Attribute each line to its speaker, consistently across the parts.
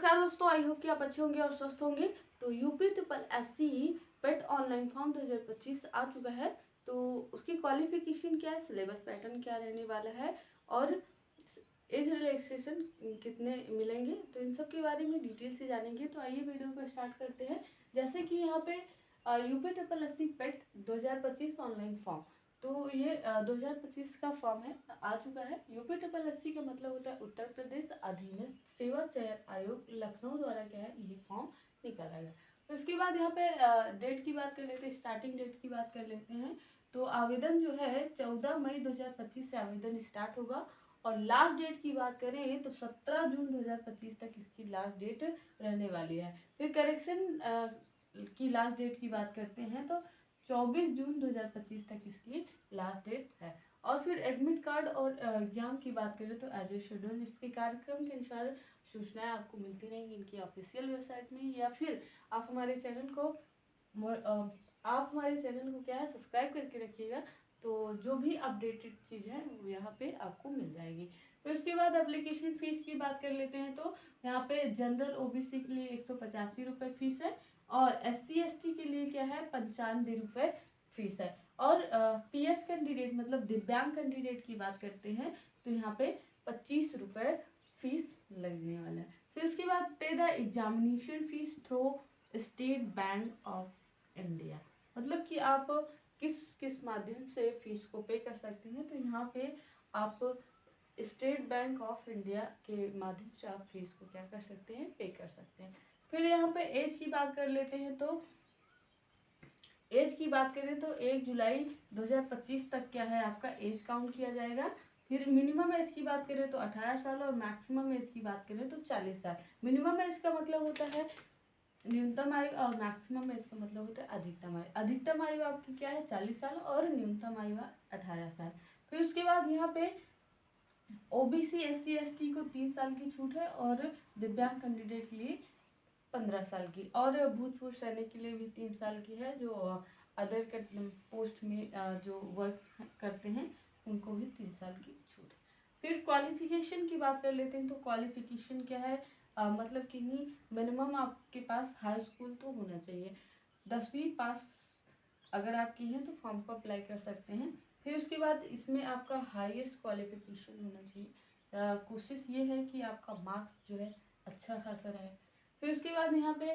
Speaker 1: नमस्कार दोस्तों, I hope कि आप अच्छे होंगे और स्वस्थ होंगे। तो यूपी ट्रिपल एससी पेट ऑनलाइन फॉर्म 2025 आ चुका है। तो उसकी क्वालिफिकेशन क्या है, सिलेबस पैटर्न क्या रहने वाला है और एज रिलैक्सेशन कितने मिलेंगे, तो इन सब के बारे में डिटेल से जानेंगे। तो आइए वीडियो को स्टार्ट करते हैं। जैसे कि यहाँ पे यूपी ट्रिपल एससी पेट 2025 ऑनलाइन फॉर्म, तो ये 2025 का फॉर्म है, आ चुका है। यूपी ट्रिपल एससी का मतलब होता है उत्तर प्रदेश अधीनस्थ सेवा चयन आयोग लखनऊ द्वारा क्या है ये फॉर्म निकाला गया। तो इसके बाद यहाँ पे डेट की बात कर लेते हैं, स्टार्टिंग डेट की बात कर लेते हैं। तो आवेदन जो है 14 मई 2025 से आवेदन स्टार्ट होगा और लास्ट डेट की बात करें तो 17 जून 2025 तक इसकी लास्ट डेट रहने वाली है। फिर करेक्शन की लास्ट डेट की बात करते हैं तो 24 जून 2025 तक इसकी लास्ट डेट है। और फिर एडमिट कार्ड और एग्जाम की बात करें तो एज ए शेड्यूल इसके कार्यक्रम के अनुसार सूचनाएं आपको मिलती रहेंगी इनकी ऑफिशियल वेबसाइट में, या फिर आप हमारे चैनल को क्या है सब्सक्राइब करके रखिएगा। तो जो भी अपडेटेड चीज़ है वो यहाँ पे आपको मिल जाएगी। तो इसके बाद एप्लीकेशन फीस की बात कर लेते हैं। तो यहाँ पे जनरल ओबीसी के लिए 185 रुपये फीस है और SC ST के लिए क्या है 95 रुपये फीस है। और PS कैंडिडेट मतलब दिव्यांग कैंडिडेट की बात करते हैं तो यहाँ पे 25 रुपये फीस लगने वाला है। फिर उसके बाद पे the examination fees through state bank of India, मतलब कि आप किस किस माध्यम से फीस को पे कर सकते हैं। तो यहाँ पे आप स्टेट बैंक ऑफ इंडिया के माध्यम से आप फीस को क्या कर सकते हैं, पे कर सकते हैं। फिर यहाँ पे एज की बात कर लेते हैं। तो एज की बात करें तो 1 जुलाई 2025 तक क्या है आपका एज काउंट किया जाएगा। फिर मिनिमम एज की बात करें तो 18 साल और मैक्सिमम एज की बात करें तो 40 साल। मिनिमम एज का मतलब होता है न्यूनतम आयु और मैक्सिमम एज का मतलब होता है अधिकतम आयु। अधिकतम आयु आपकी क्या है 40 साल और न्यूनतम आयु 18 साल। फिर उसके बाद यहाँ पे OBC SC ST को 3 साल की छूट है और दिव्यांग कैंडिडेट के लिए 15 साल की, और भूतपूर्व सैनिक के लिए भी 3 साल की है। जो अदर पोस्ट में जो वर्क करते हैं उनको भी 3 साल की छूट। फिर क्वालिफिकेशन की बात कर लेते हैं। तो क्वालिफिकेशन क्या है, मतलब कि नहीं मिनिमम आपके पास हाई स्कूल तो होना चाहिए, 10वीं पास अगर आप की हैं तो फॉर्म को अप्लाई कर सकते हैं। फिर उसके बाद इसमें आपका हाईएस्ट क्वालिफिकेशन होना चाहिए। कोशिश ये है कि आपका मार्क्स जो है अच्छा खासा रहे। फिर उसके बाद यहाँ पे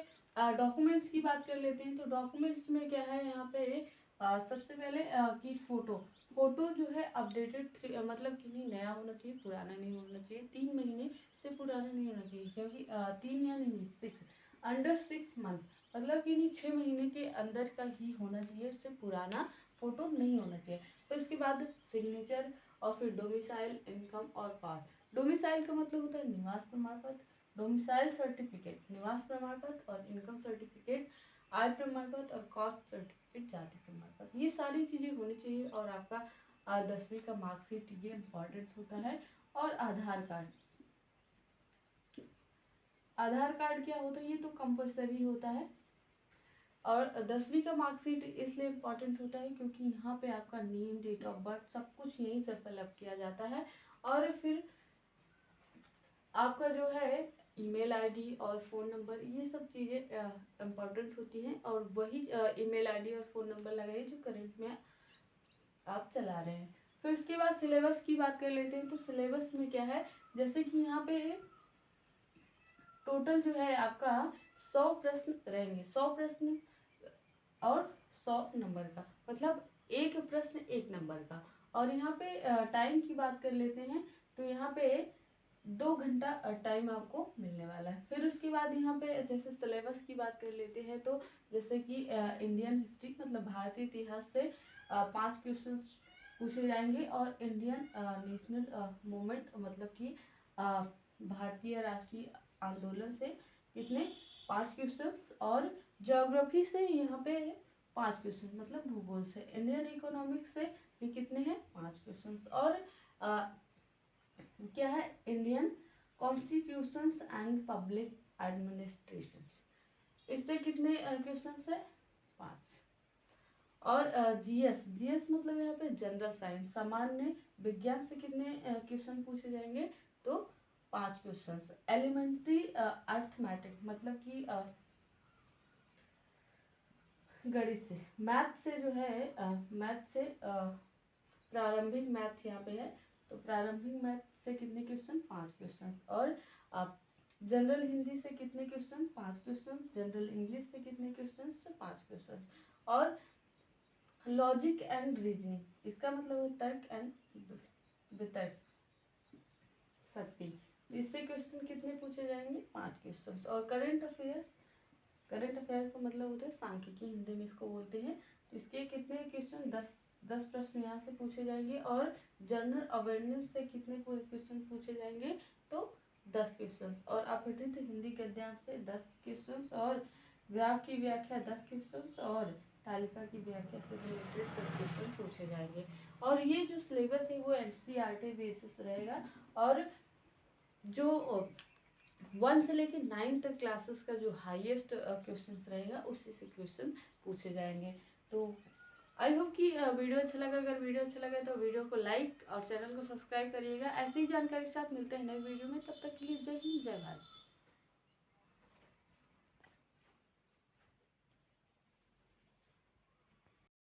Speaker 1: डॉक्यूमेंट्स की बात कर लेते हैं। तो डॉक्यूमेंट्स में क्या है यहाँ पे सबसे पहले कि फ़ोटो जो है अपडेटेड मतलब कि नहीं नया होना चाहिए, पुराना नहीं होना चाहिए, 3 महीने से पुराना नहीं होना चाहिए, क्योंकि 3 या नहीं 6 अंडर 6 मंथ मतलब कि नहीं 6 महीने के अंदर का ही होना चाहिए, उससे पुराना फ़ोटो नहीं होना चाहिए। तो इसके बाद सिग्नेचर और फिर डोमिसाइल, इनकम और पास। डोमिसाइल का मतलब होता है निवास प्रमाण पत्र, डोमिसाइल सर्टिफिकेट निवास प्रमाण पत्र, और इनकम सर्टिफिकेट आय प्रमाण पत्र, और कास्ट सर्टिफिकेट जाति प्रमाण पत्र। ये सारी चीज़ें होनी चाहिए। और आपका 10वीं का मार्कशीट ये इम्पॉर्टेंट होता है। और आधार कार्ड, आधार कार्ड क्या होता है, ये तो कंपलसरी होता है। और 10वीं का मार्कशीट इसलिए इम्पॉर्टेंट होता है क्योंकि यहाँ पे आपका नेम, डेट ऑफ बर्थ सब कुछ यहीं से फिलअप किया जाता है। और फिर आपका जो है ईमेल आईडी और फ़ोन नंबर, ये सब चीज़ें इम्पॉर्टेंट होती हैं। और वही ईमेल आईडी और फ़ोन नंबर लगाइए जो करंट में आप चला रहे हैं। तो इसके बाद सिलेबस की बात कर लेते हैं। तो सिलेबस में क्या है, जैसे कि यहाँ पे टोटल जो है आपका 100 प्रश्न रहेंगे, 100 प्रश्न और 100 नंबर का, मतलब एक प्रश्न 1 नंबर का। और यहाँ पे टाइम की बात कर लेते हैं। तो यहाँ पे 2 घंटा टाइम आपको मिलने वाला है। फिर उसके बाद यहाँ पे जैसे सिलेबस की बात कर लेते हैं। तो जैसे कि इंडियन हिस्ट्री मतलब भारतीय इतिहास से 5 क्वेश्चन पूछे जाएंगे, और इंडियन नेशनल मूवमेंट मतलब कि भारतीय राष्ट्रीय आंदोलन से कितने 5 क्वेश्चन, और ज्योग्राफी से यहाँ पे 5 क्वेश्चन मतलब भूगोल से। इंडियन इकोनॉमिक्स से भी कितने हैं 5 क्वेश्चन। और क्या है Indian constitutions and public administration, इससे कितने क्वेश्चन है 5। और जीएस मतलब यहाँ पे जनरल साइंस सामान्य विज्ञान से कितने क्वेश्चन पूछे जाएंगे, तो 5 क्वेश्चन। एलिमेंट्री अर्थमेटिक मतलब कि गणित से, मैथ से जो है मैथ से प्रारंभिक मैथ यहाँ पे है, तो प्रारंभिक मैथ से कितने क्वेश्चन? 5 क्वेश्चन। और जनरल हिंदी से कितने क्वेश्चन? 5 क्वेश्चन। जनरल इंग्लिश से कितने क्वेश्चन? 5 क्वेश्चन। और लॉजिक एंड रीजनिंग, इसका मतलब है तर्क एंड वितर्क शक्ति, इससे क्वेश्चन कितने पूछे जाएंगे? 5 क्वेश्चन। और करंट अफेयर का मतलब होता है सांख्यिकी, हिंदी में इसको बोलते हैं। इसके कितने क्वेश्चन? 10 प्रश्न यहाँ से पूछे जाएंगे। और जनरल अवेयरनेस से कितने क्वेश्चन पूछे जाएंगे? तो 10 क्वेश्चन। और अपठित हिंदी गद्यांश से 10 क्वेश्चन। और ग्राफ की व्याख्या 10 क्वेश्चन। और तालिका की व्याख्या से रिलेटेड 10 क्वेश्चन पूछे जाएंगे। और ये जो सिलेबस है वो NCERT बेसिस रहेगा। और जो 1 से लेकर 9 तक क्लासेस का जो हाईएस्ट क्वेश्चन रहेगा उसी से क्वेश्चन पूछे जाएंगे। तो आई होप कि वीडियो अच्छा लगा। अगर वीडियो अच्छा लगा तो वीडियो को लाइक और चैनल को सब्सक्राइब करिएगा। ऐसी ही जानकारी के साथ मिलते हैं नए वीडियो में, तब तक के लिए जय हिंद जय भारत।